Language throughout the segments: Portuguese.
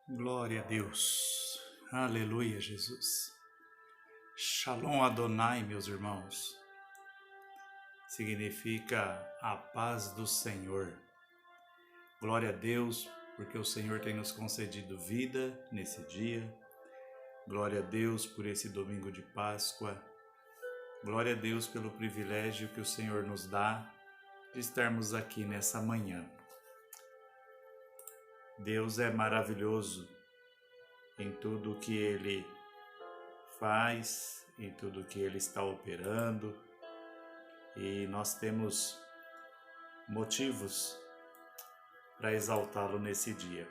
Glória a Deus. Aleluia, Jesus. Shalom Adonai, meus irmãos. Significa a paz do Senhor. Glória a Deus, porque o Senhor tem nos concedido vida nesse dia. Glória a Deus por esse domingo de Páscoa. Glória a Deus pelo privilégio que o Senhor nos dá de estarmos aqui nessa manhã. Deus é maravilhoso em tudo o que Ele faz, em tudo o que Ele está operando, e nós temos motivos para exaltá-lo nesse dia.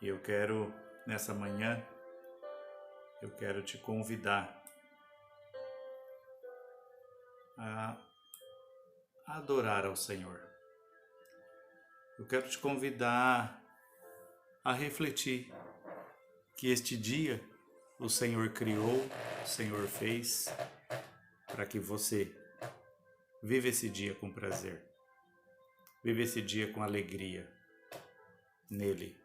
E eu quero, nessa manhã, eu quero te convidar a adorar ao Senhor. Eu quero te convidar a refletir que este dia o Senhor criou, o Senhor fez, para que você viva esse dia com prazer, viva esse dia com alegria nele,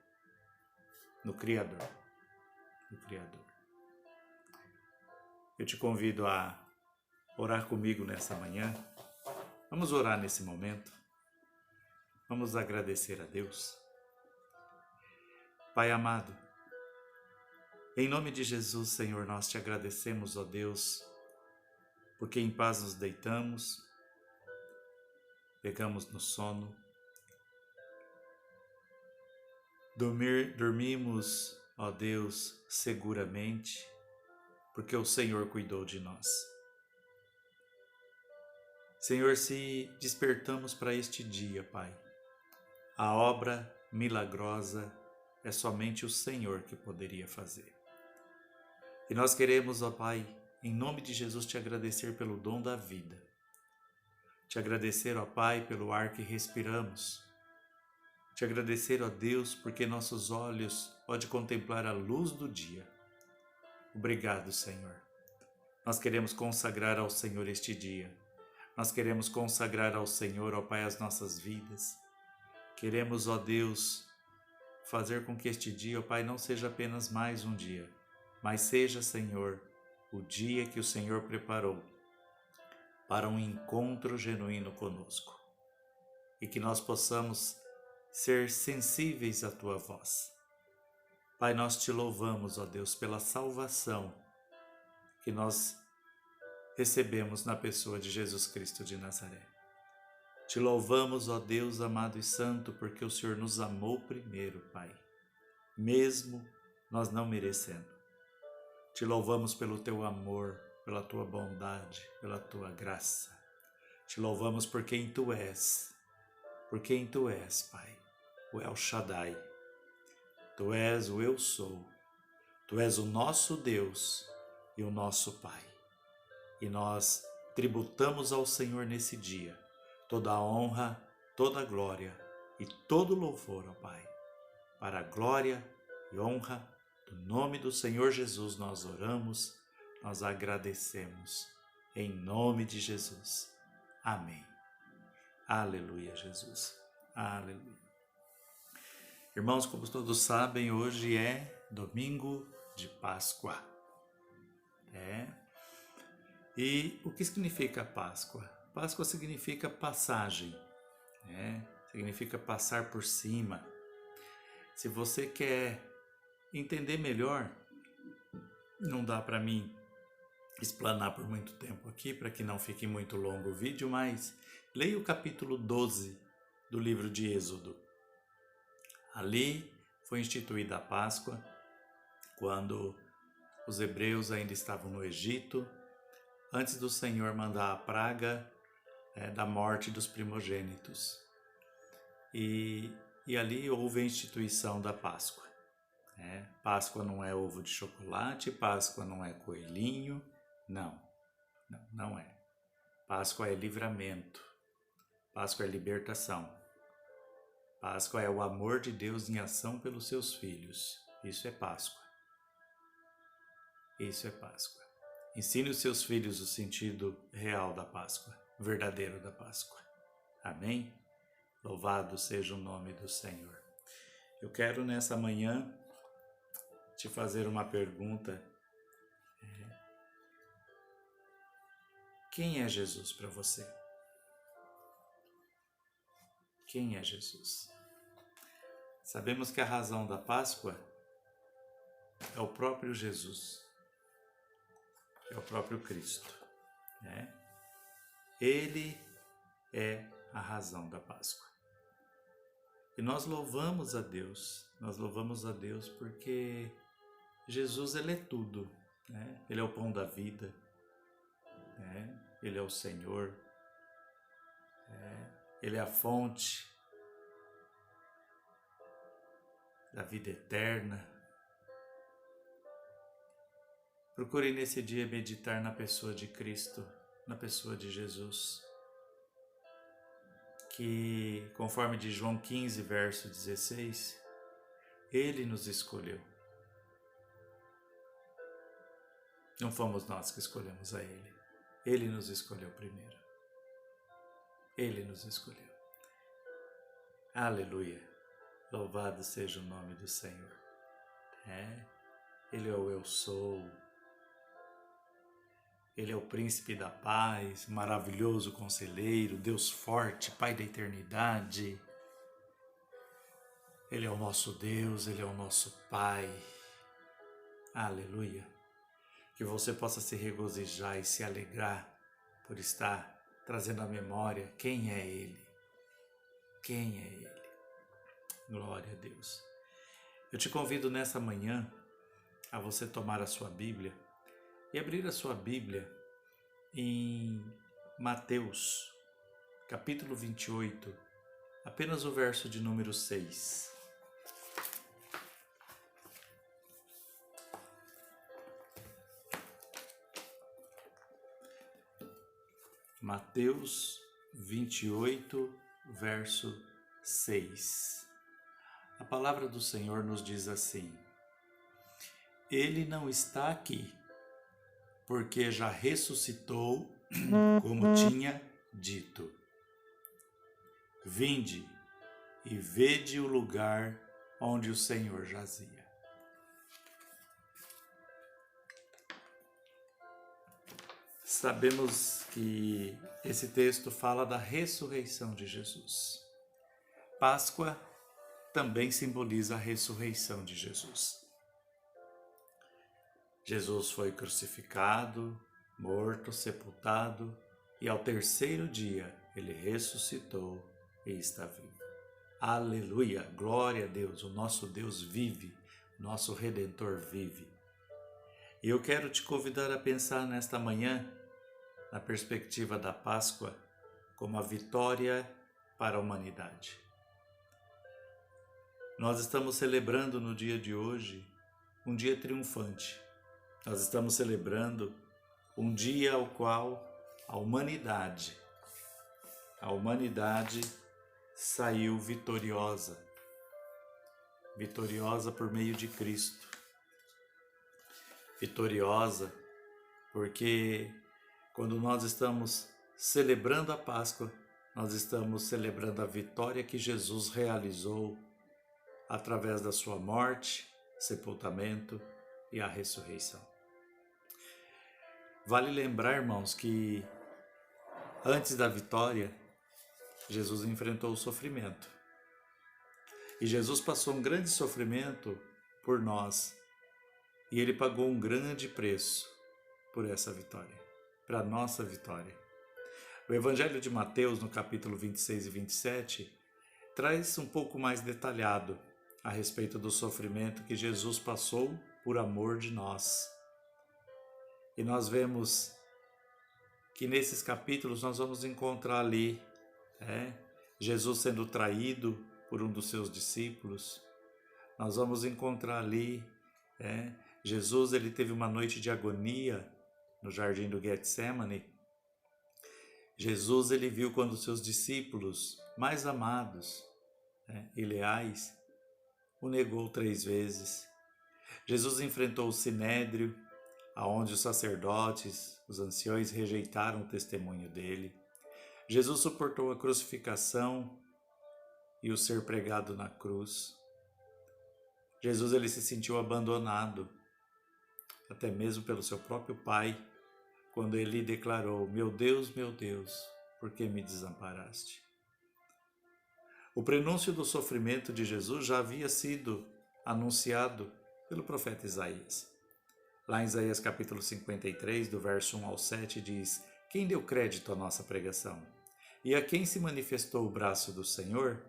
no Criador, no Criador. Eu te convido a orar comigo nessa manhã. Vamos orar nesse momento. Vamos agradecer a Deus. Pai amado, em nome de Jesus, Senhor, nós te agradecemos, ó Deus, porque em paz nos deitamos, pegamos no sono, dormimos, ó Deus, seguramente, porque o Senhor cuidou de nós. Senhor, se despertamos para este dia, Pai, a obra milagrosa é somente o Senhor que poderia fazer. E nós queremos, ó Pai, em nome de Jesus, te agradecer pelo dom da vida. Te agradecer, ó Pai, pelo ar que respiramos. Te agradecer, ó Deus, porque nossos olhos podem contemplar a luz do dia. Obrigado, Senhor. Nós queremos consagrar ao Senhor este dia. Nós queremos consagrar ao Senhor, ó Pai, as nossas vidas. Queremos, ó Deus, fazer com que este dia, ó Pai, não seja apenas mais um dia, mas seja, Senhor, o dia que o Senhor preparou para um encontro genuíno conosco. E que nós possamos ser sensíveis à Tua voz. Pai, nós te louvamos, ó Deus, pela salvação que nós recebemos na pessoa de Jesus Cristo de Nazaré. Te louvamos, ó Deus amado e santo, porque o Senhor nos amou primeiro, Pai, mesmo nós não merecendo. Te louvamos pelo Teu amor, pela Tua bondade, pela Tua graça. Te louvamos por quem Tu és, Pai, o El Shaddai. Tu és o Eu Sou, Tu és o nosso Deus e o nosso Pai. E nós tributamos ao Senhor nesse dia toda a honra, toda a glória e todo o louvor, ó Pai. Para a glória e honra do nome do Senhor Jesus nós oramos, nós agradecemos. Em nome de Jesus. Amém. Aleluia, Jesus. Aleluia. Irmãos, como todos sabem, hoje é domingo de Páscoa. E o que significa Páscoa? Páscoa significa passagem, significa passar por cima. Se você quer entender melhor, não dá para mim explanar por muito tempo aqui, para que não fique muito longo o vídeo, mas leia o capítulo 12 do livro de Êxodo. Ali foi instituída a Páscoa, quando os hebreus ainda estavam no Egito, antes do Senhor mandar a praga da morte dos primogênitos. E ali houve a instituição da Páscoa. Páscoa não é ovo de chocolate, Páscoa não é coelhinho, não é. Páscoa é livramento, Páscoa é libertação. Páscoa é o amor de Deus em ação pelos seus filhos. Isso é Páscoa. Isso é Páscoa. Ensine os seus filhos o sentido real da Páscoa, verdadeiro da Páscoa. Amém? Louvado seja o nome do Senhor. Eu quero nessa manhã te fazer uma pergunta. Quem é Jesus para você? Quem é Jesus? Sabemos que a razão da Páscoa é o próprio Jesus, é o próprio Cristo, né? Ele é a razão da Páscoa. E nós louvamos a Deus porque Jesus, ele é tudo, né? Ele é o pão da vida, né? Ele é o Senhor, ele é a fonte da vida eterna. Procure nesse dia meditar na pessoa de Cristo, na pessoa de Jesus, que, conforme de João 15, verso 16, Ele nos escolheu. Não fomos nós que escolhemos a Ele. Ele nos escolheu primeiro. Ele nos escolheu. Aleluia! Louvado seja o nome do Senhor. Ele é o Eu Sou. Ele é o Príncipe da Paz, maravilhoso Conselheiro, Deus forte, Pai da eternidade. Ele é o nosso Deus, Ele é o nosso Pai. Aleluia! Que você possa se regozijar e se alegrar por estar trazendo à memória quem é Ele. Quem é Ele? Glória a Deus. Eu te convido nessa manhã a você tomar a sua Bíblia e abrir a sua Bíblia em Mateus, capítulo 28, apenas o verso de número 6. Mateus 28, verso 6. A palavra do Senhor nos diz assim: Ele não está aqui, porque já ressuscitou, como tinha dito. Vinde e vede o lugar onde o Senhor jazia. Sabemos que esse texto fala da ressurreição de Jesus. Páscoa também simboliza a ressurreição de Jesus. Jesus foi crucificado, morto, sepultado, e ao terceiro dia ele ressuscitou e está vivo. Aleluia! Glória a Deus! O nosso Deus vive, nosso Redentor vive. E eu quero te convidar a pensar nesta manhã, na perspectiva da Páscoa, como a vitória para a humanidade. Nós estamos celebrando no dia de hoje um dia triunfante. Nós estamos celebrando um dia ao qual a humanidade saiu vitoriosa por meio de Cristo. Vitoriosa porque quando nós estamos celebrando a Páscoa, nós estamos celebrando a vitória que Jesus realizou através da sua morte, sepultamento e a ressurreição. Vale lembrar, irmãos, que antes da vitória, Jesus enfrentou o sofrimento. E Jesus passou um grande sofrimento por nós. E Ele pagou um grande preço por essa vitória, para a nossa vitória. O Evangelho de Mateus, no capítulo 26 e 27, traz um pouco mais detalhado a respeito do sofrimento que Jesus passou por amor de nós. E nós vemos que nesses capítulos nós vamos encontrar ali Jesus sendo traído por um dos seus discípulos. Nós vamos encontrar ali Jesus, ele teve uma noite de agonia no jardim do Getsemane. Jesus, ele viu quando os seus discípulos mais amados e leais o negou 3 vezes. Jesus enfrentou o Sinédrio, aonde os sacerdotes, os anciões rejeitaram o testemunho dele. Jesus suportou a crucificação e o ser pregado na cruz. Jesus ele se sentiu abandonado, até mesmo pelo seu próprio pai, quando ele declarou: meu Deus, por que me desamparaste? O prenúncio do sofrimento de Jesus já havia sido anunciado pelo profeta Isaías. Lá em Isaías capítulo 53, do verso 1 ao 7, diz: quem deu crédito à nossa pregação? E a quem se manifestou o braço do Senhor?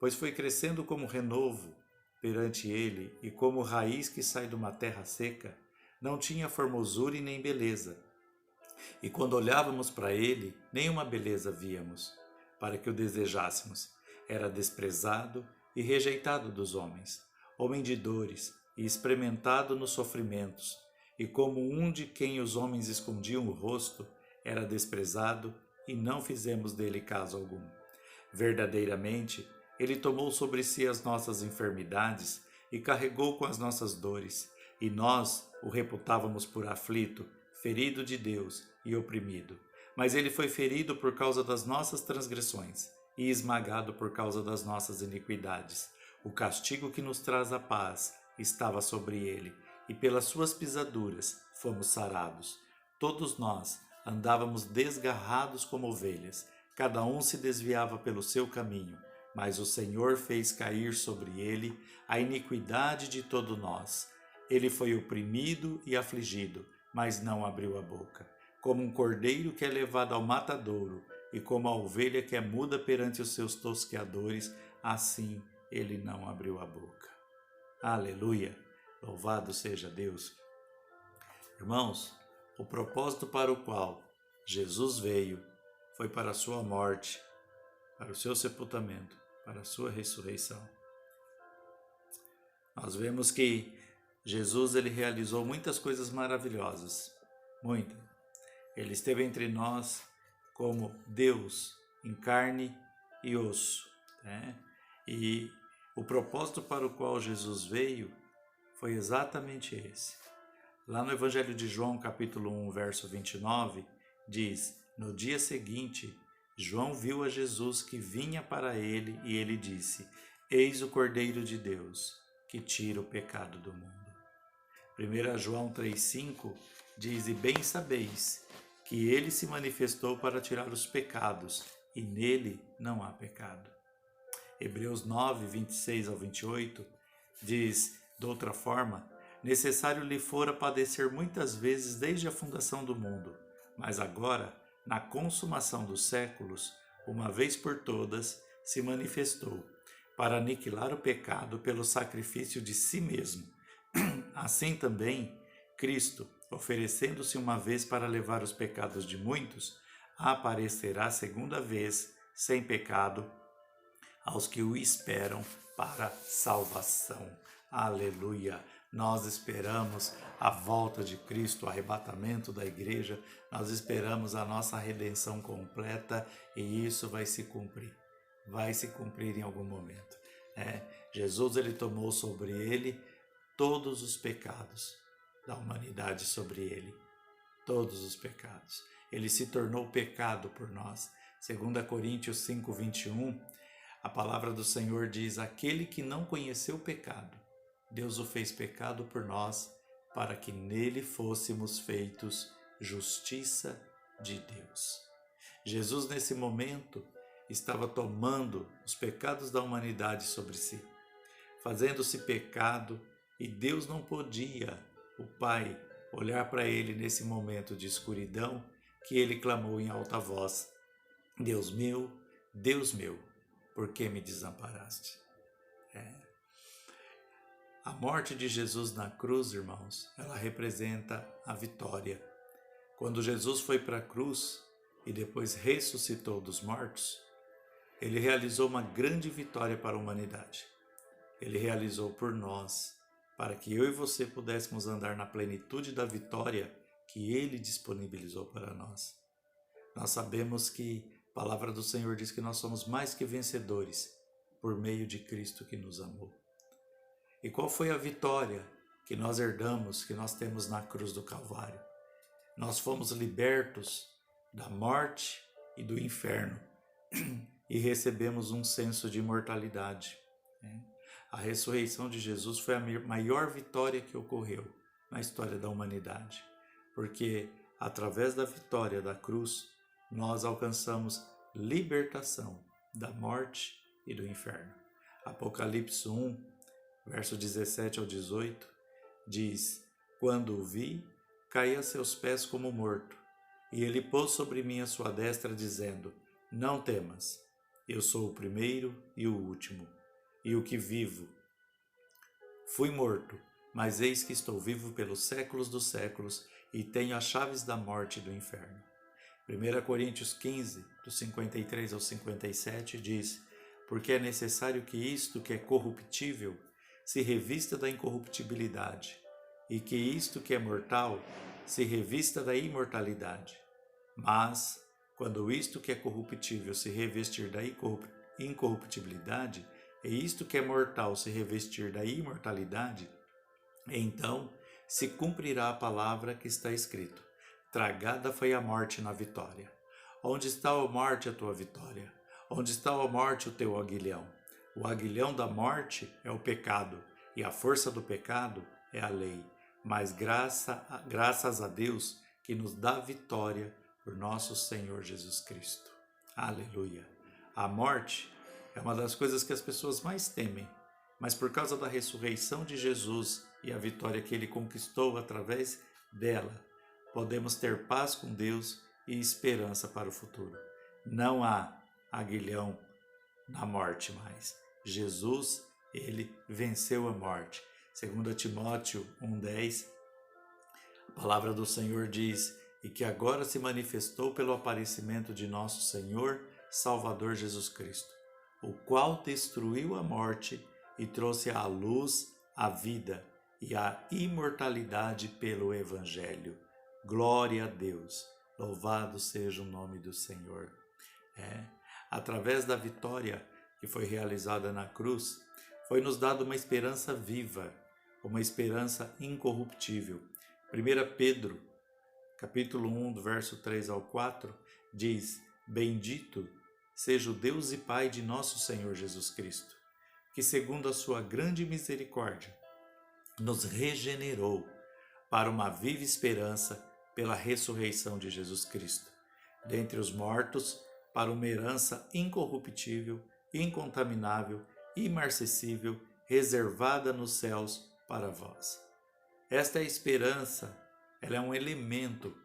Pois foi crescendo como renovo perante ele, e como raiz que sai de uma terra seca, não tinha formosura e nem beleza. E quando olhávamos para ele, nenhuma beleza víamos, para que o desejássemos. Era desprezado e rejeitado dos homens, homem de dores e experimentado nos sofrimentos, e como um de quem os homens escondiam o rosto, era desprezado e não fizemos dele caso algum. Verdadeiramente, ele tomou sobre si as nossas enfermidades e carregou com as nossas dores, e nós o reputávamos por aflito, ferido de Deus e oprimido. Mas ele foi ferido por causa das nossas transgressões e esmagado por causa das nossas iniquidades. O castigo que nos traz a paz estava sobre ele, e pelas suas pisaduras fomos sarados. Todos nós andávamos desgarrados como ovelhas, cada um se desviava pelo seu caminho, mas o Senhor fez cair sobre ele a iniquidade de todos nós. Ele foi oprimido e afligido, mas não abriu a boca. Como um cordeiro que é levado ao matadouro, e como a ovelha que é muda perante os seus tosqueadores, assim ele não abriu a boca. Aleluia! Louvado seja Deus! Irmãos, o propósito para o qual Jesus veio foi para a sua morte, para o seu sepultamento, para a sua ressurreição. Nós vemos que Jesus ele realizou muitas coisas maravilhosas, muitas. Ele esteve entre nós como Deus em carne e osso, né? E o propósito para o qual Jesus veio foi exatamente esse. Lá no Evangelho de João, capítulo 1, verso 29, diz: no dia seguinte, João viu a Jesus que vinha para ele e ele disse: eis o Cordeiro de Deus, que tira o pecado do mundo. 1 João 3,5 diz: e bem sabeis que ele se manifestou para tirar os pecados, e nele não há pecado. Hebreus 9, 26 ao 28 diz, de outra forma: necessário lhe fora padecer muitas vezes desde a fundação do mundo, mas agora, na consumação dos séculos, uma vez por todas, se manifestou, para aniquilar o pecado pelo sacrifício de si mesmo. Assim também, Cristo, oferecendo-se uma vez para levar os pecados de muitos, aparecerá segunda vez, sem pecado, aos que o esperam para salvação. Aleluia! Nós esperamos a volta de Cristo, o arrebatamento da igreja, nós esperamos a nossa redenção completa e isso vai se cumprir em algum momento. Jesus ele tomou sobre ele todos os pecados da humanidade sobre ele, todos os pecados. Ele se tornou pecado por nós. 2 Coríntios 5, 21, a palavra do Senhor diz: aquele que não conheceu o pecado, Deus o fez pecado por nós, para que nele fôssemos feitos justiça de Deus. Jesus, nesse momento, estava tomando os pecados da humanidade sobre si, fazendo-se pecado, e Deus não podia, o Pai, olhar para ele nesse momento de escuridão, que ele clamou em alta voz: Deus meu, por que me desamparaste? A morte de Jesus na cruz, irmãos, ela representa a vitória. Quando Jesus foi para a cruz e depois ressuscitou dos mortos, ele realizou uma grande vitória para a humanidade. Ele realizou por nós, para que eu e você pudéssemos andar na plenitude da vitória que ele disponibilizou para nós. Nós sabemos que a palavra do Senhor diz que nós somos mais que vencedores por meio de Cristo que nos amou. E qual foi a vitória que nós herdamos, que nós temos na cruz do Calvário? Nós fomos libertos da morte e do inferno e recebemos um senso de imortalidade. A ressurreição de Jesus foi a maior vitória que ocorreu na história da humanidade, porque através da vitória da cruz, nós alcançamos libertação da morte e do inferno. Apocalipse 1, verso 17 ao 18, diz: Quando o vi, caí a seus pés como morto, e ele pôs sobre mim a sua destra, dizendo: Não temas, eu sou o primeiro e o último, e o que vivo. Fui morto, mas eis que estou vivo pelos séculos dos séculos, e tenho as chaves da morte e do inferno. 1 Coríntios 15, do 53 ao 57, diz: Porque é necessário que isto que é corruptível se revista da incorruptibilidade, e que isto que é mortal se revista da imortalidade. Mas, quando isto que é corruptível se revestir da incorruptibilidade, e isto que é mortal se revestir da imortalidade, então se cumprirá a palavra que está escrito: Tragada foi a morte na vitória. Onde está, ó morte, a tua vitória? Onde está, ó morte, o teu aguilhão? O aguilhão da morte é o pecado, e a força do pecado é a lei. Mas graças a Deus que nos dá vitória por nosso Senhor Jesus Cristo. Aleluia! A morte é uma das coisas que as pessoas mais temem, mas por causa da ressurreição de Jesus e a vitória que ele conquistou através dela, podemos ter paz com Deus e esperança para o futuro. Não há aguilhão na morte mais. Jesus, ele venceu a morte. 2 Timóteo 1,10, a palavra do Senhor diz: E que agora se manifestou pelo aparecimento de nosso Senhor, Salvador Jesus Cristo, o qual destruiu a morte e trouxe à luz a vida e a imortalidade pelo Evangelho. Glória a Deus, louvado seja o nome do Senhor. Através da vitória que foi realizada na cruz, foi nos dada uma esperança viva, uma esperança incorruptível. 1 Pedro, capítulo 1, do verso 3 ao 4, diz: Bendito seja o Deus e Pai de nosso Senhor Jesus Cristo, que segundo a sua grande misericórdia, nos regenerou para uma viva esperança pela ressurreição de Jesus Cristo, dentre os mortos, para uma herança incorruptível, incontaminável, imarcessível, reservada nos céus para vós. Esta é a esperança, ela é um elemento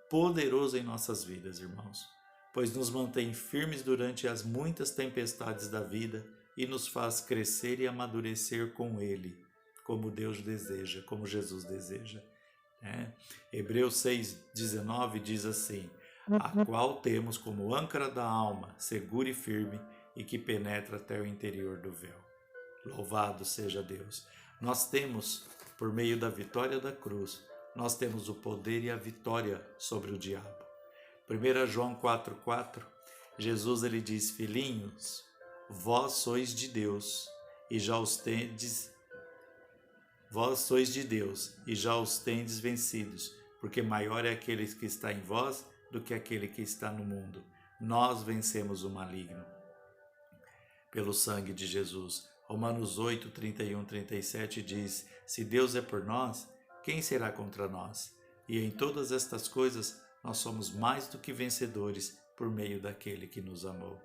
poderoso em nossas vidas, irmãos, pois nos mantém firmes durante as muitas tempestades da vida e nos faz crescer e amadurecer com Ele, como Deus deseja, como Jesus deseja. Hebreus 6,19 diz assim: a qual temos como âncora da alma, segura e firme, e que penetra até o interior do véu. Louvado seja Deus! Nós temos, por meio da vitória da cruz, nós temos o poder e a vitória sobre o diabo. 1 João 4,4, Jesus ele diz: Filhinhos, vós sois de Deus, e já os tendes. Vós sois de Deus, e já os tendes vencidos, porque maior é aquele que está em vós do que aquele que está no mundo. Nós vencemos o maligno pelo sangue de Jesus. Romanos 8, 31, 37 diz: Se Deus é por nós, quem será contra nós? E em todas estas coisas nós somos mais do que vencedores por meio daquele que nos amou.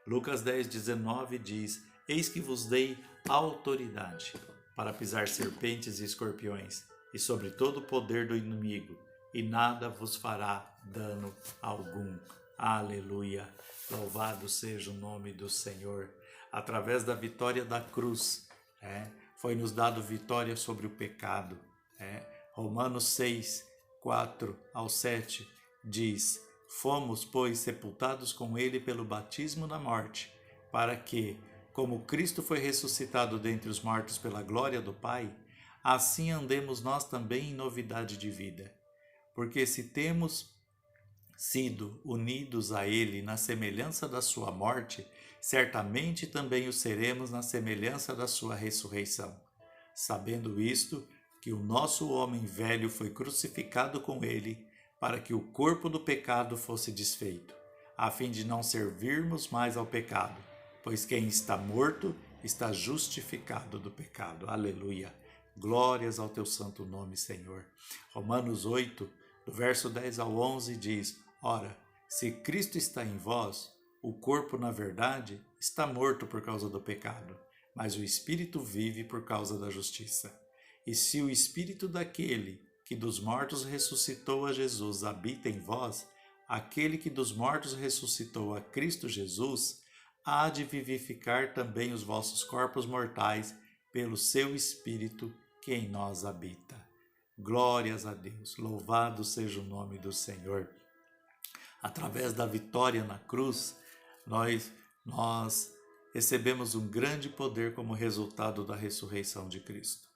Lucas 10, 19 diz: Eis que vos dei autoridade para pisar serpentes e escorpiões, e sobre todo o poder do inimigo, e nada vos fará dano algum. Aleluia! Louvado seja o nome do Senhor. Através da vitória da cruz, foi nos dado vitória sobre o pecado. Romanos 6, 4 ao 7 diz: Fomos, pois, sepultados com ele pelo batismo na morte, para que, como Cristo foi ressuscitado dentre os mortos pela glória do Pai, assim andemos nós também em novidade de vida. Porque se temos sido unidos a ele na semelhança da sua morte, certamente também o seremos na semelhança da sua ressurreição. Sabendo isto, que o nosso homem velho foi crucificado com ele, para que o corpo do pecado fosse desfeito, a fim de não servirmos mais ao pecado. Pois quem está morto está justificado do pecado. Aleluia. Glórias ao teu santo nome, Senhor. Romanos 8, do verso 10 ao 11 diz: Ora, se Cristo está em vós, o corpo, na verdade, está morto por causa do pecado, mas o espírito vive por causa da justiça. E se o espírito daquele que dos mortos ressuscitou a Jesus habita em vós, aquele que dos mortos ressuscitou a Cristo Jesus, há de vivificar também os vossos corpos mortais pelo seu Espírito que em nós habita. Glórias a Deus, louvado seja o nome do Senhor. Através da vitória na cruz, nós recebemos um grande poder como resultado da ressurreição de Cristo.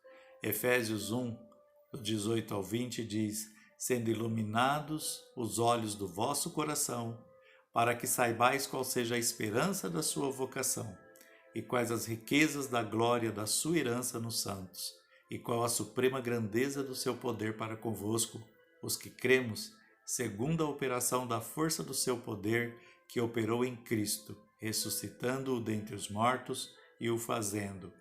Efésios 1, do 18 ao 20 diz: sendo iluminados os olhos do vosso coração, para que saibais qual seja a esperança da sua vocação, e quais as riquezas da glória da sua herança nos santos, e qual a suprema grandeza do seu poder para convosco, os que cremos, segundo a operação da força do seu poder, que operou em Cristo, ressuscitando-o dentre os mortos e o fazendo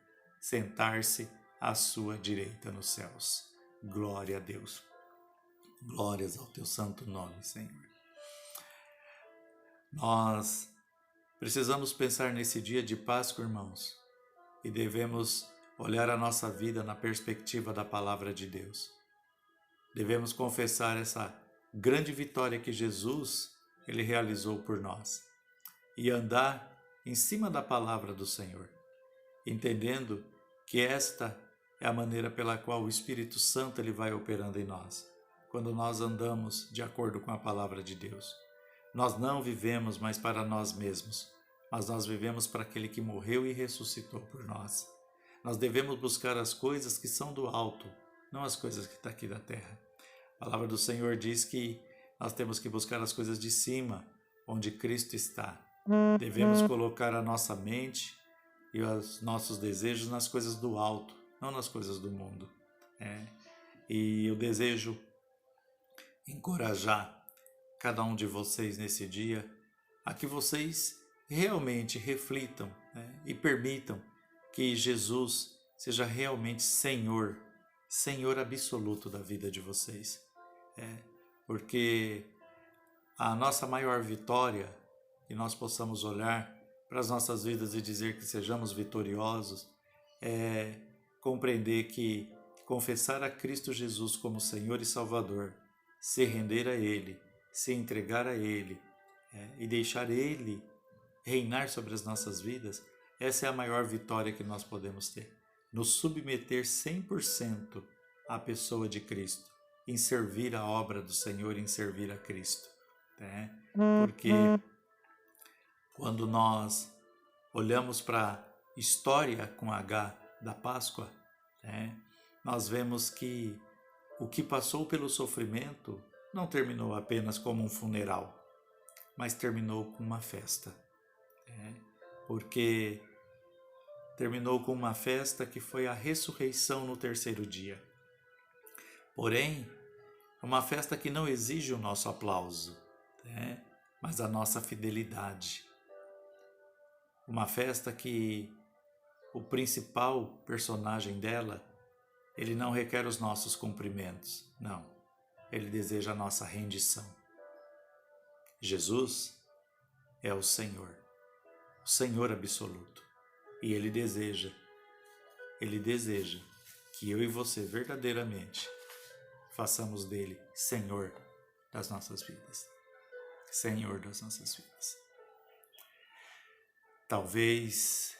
sentar-se à sua direita nos céus. Glória a Deus. Glórias ao teu santo nome, Senhor. Nós precisamos pensar nesse dia de Páscoa, irmãos, e devemos olhar a nossa vida na perspectiva da palavra de Deus. Devemos confessar essa grande vitória que Jesus ele realizou por nós e andar em cima da palavra do Senhor, entendendo que esta é a maneira pela qual o Espírito Santo ele vai operando em nós. Quando nós andamos de acordo com a palavra de Deus, nós não vivemos mais para nós mesmos, mas nós vivemos para aquele que morreu e ressuscitou por nós. Nós devemos buscar as coisas que são do alto, não as coisas que estão aqui da terra. A palavra do Senhor diz que nós temos que buscar as coisas de cima, onde Cristo está. Devemos colocar a nossa mente e os nossos desejos nas coisas do alto, não nas coisas do mundo. E eu desejo encorajar cada um de vocês nesse dia a que vocês realmente reflitam, e permitam que Jesus seja realmente Senhor absoluto da vida de vocês. Porque a nossa maior vitória, que nós possamos olhar para as nossas vidas e dizer que sejamos vitoriosos, é compreender que confessar a Cristo Jesus como Senhor e Salvador, se render a Ele, se entregar a Ele, e deixar Ele reinar sobre as nossas vidas, essa é a maior vitória que nós podemos ter. Nos submeter 100% à pessoa de Cristo, em servir a obra do Senhor, em servir a Cristo. Porque quando nós olhamos para a história com H da Páscoa, nós vemos que o que passou pelo sofrimento não terminou apenas como um funeral, mas terminou com uma festa. Porque terminou com uma festa que foi a ressurreição no terceiro dia. Porém, uma festa que não exige o nosso aplauso, mas a nossa fidelidade. Uma festa que o principal personagem dela, ele não requer os nossos cumprimentos, não. Ele deseja a nossa rendição. Jesus é o Senhor absoluto. E Ele deseja que eu e você verdadeiramente façamos dele Senhor das nossas vidas. Senhor das nossas vidas. Talvez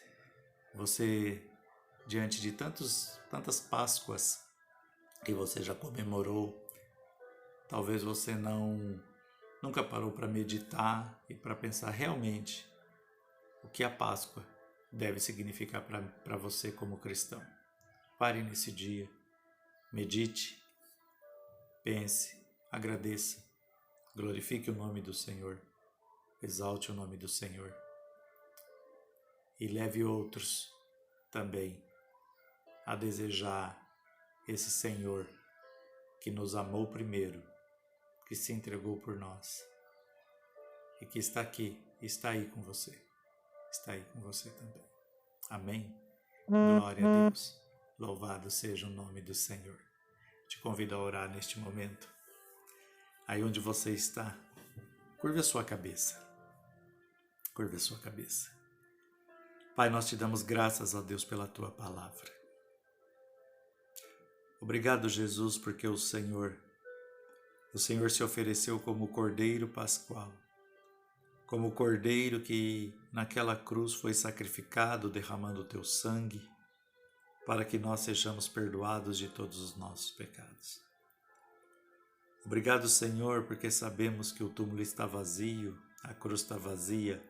você, diante de tantas Páscoas que você já comemorou, talvez você nunca parou para meditar e para pensar realmente o que a Páscoa deve significar para você como cristão. Pare nesse dia, medite, pense, agradeça, glorifique o nome do Senhor, exalte o nome do Senhor e leve outros também a desejar esse Senhor que nos amou primeiro, que se entregou por nós e que está aqui, está aí com você também. Amém? Glória a Deus. Louvado seja o nome do Senhor. Te convido a orar neste momento. Aí onde você está, curva a sua cabeça. Curva a sua cabeça. Pai, nós te damos graças a Deus pela tua palavra. Obrigado, Jesus, porque o Senhor se ofereceu como Cordeiro Pascual, como o Cordeiro que naquela cruz foi sacrificado, derramando o teu sangue, para que nós sejamos perdoados de todos os nossos pecados. Obrigado, Senhor, porque sabemos que o túmulo está vazio, a cruz está vazia,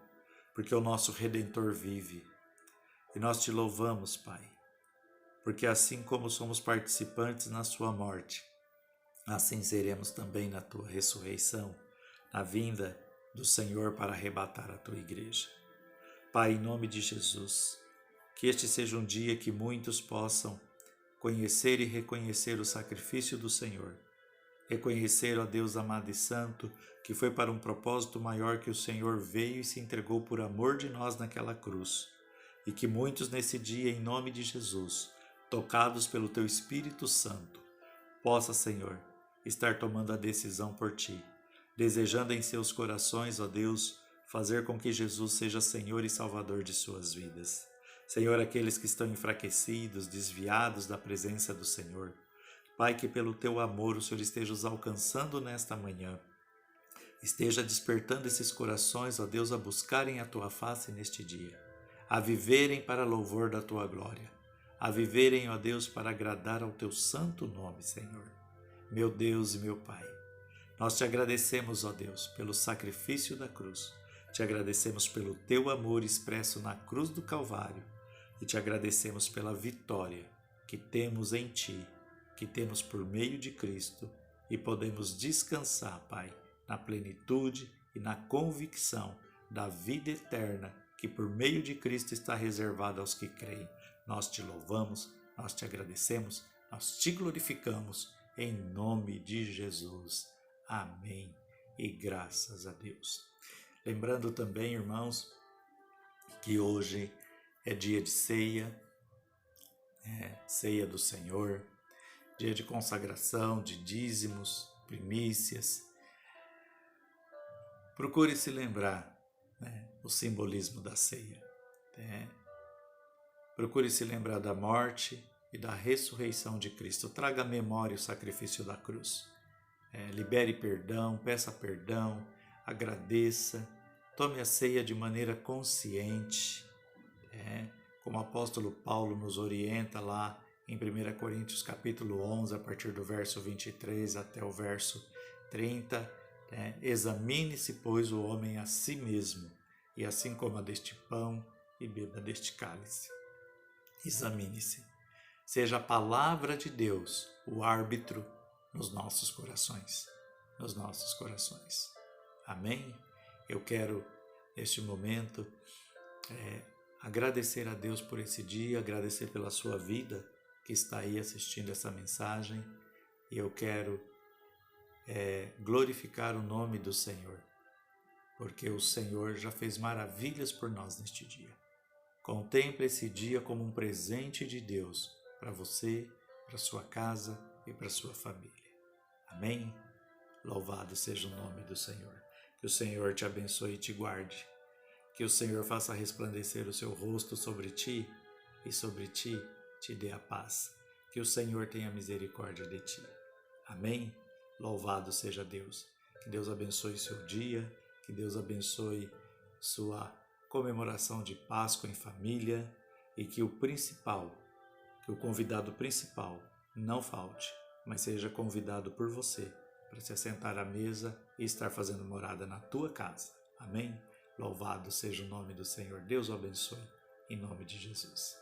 porque o nosso Redentor vive. E nós te louvamos, Pai, porque assim como somos participantes na sua morte, assim seremos também na tua ressurreição, na vinda do Senhor para arrebatar a tua igreja. Pai, em nome de Jesus, que este seja um dia que muitos possam conhecer e reconhecer o sacrifício do Senhor, reconhecer, ó Deus amado e santo, que foi para um propósito maior que o Senhor veio e se entregou por amor de nós naquela cruz, e que muitos nesse dia, em nome de Jesus, tocados pelo teu Espírito Santo, possa, Senhor, estar tomando a decisão por ti, desejando em seus corações, ó Deus, fazer com que Jesus seja Senhor e Salvador de suas vidas. Senhor, aqueles que estão enfraquecidos, desviados da presença do Senhor, Pai, que pelo teu amor o Senhor esteja os alcançando nesta manhã, esteja despertando esses corações, ó Deus, a buscarem a tua face neste dia, a viverem para louvor da tua glória, a viverem, ó Deus, para agradar ao teu santo nome, Senhor. Meu Deus e meu Pai, nós te agradecemos, ó Deus, pelo sacrifício da cruz, te agradecemos pelo teu amor expresso na cruz do Calvário e te agradecemos pela vitória que temos em ti, que temos por meio de Cristo e podemos descansar, Pai, na plenitude e na convicção da vida eterna que por meio de Cristo está reservada aos que creem. Nós te louvamos, nós te agradecemos, nós te glorificamos em nome de Jesus. Amém. E graças a Deus. Lembrando também, irmãos, que hoje é dia de ceia, ceia do Senhor, dia de consagração, de dízimos, primícias. Procure se lembrar, o simbolismo da ceia. Procure se lembrar da morte e da ressurreição de Cristo. Traga à memória o sacrifício da cruz. Libere perdão, peça perdão, agradeça, tome a ceia de maneira consciente, como o apóstolo Paulo nos orienta lá em 1 Coríntios capítulo 11, a partir do verso 23 até o verso 30, examine-se, pois, o homem a si mesmo, e assim coma deste pão e beba deste cálice. Examine-se. Seja a palavra de Deus o árbitro nos nossos corações. Amém? Eu quero, neste momento, agradecer a Deus por esse dia, agradecer pela sua vida que está aí assistindo essa mensagem, e eu quero glorificar o nome do Senhor, porque o Senhor já fez maravilhas por nós neste dia. Contemple esse dia como um presente de Deus para você, para sua casa e para sua família. Amém? Louvado seja o nome do Senhor. Que o Senhor te abençoe e te guarde. Que o Senhor faça resplandecer o seu rosto sobre ti e sobre ti te dê a paz. Que o Senhor tenha misericórdia de ti. Amém? Louvado seja Deus. Que Deus abençoe seu dia, que Deus abençoe sua comemoração de Páscoa em família e que o convidado principal não falte, mas seja convidado por você para se assentar à mesa e estar fazendo morada na tua casa. Amém? Louvado seja o nome do Senhor. Deus o abençoe, em nome de Jesus.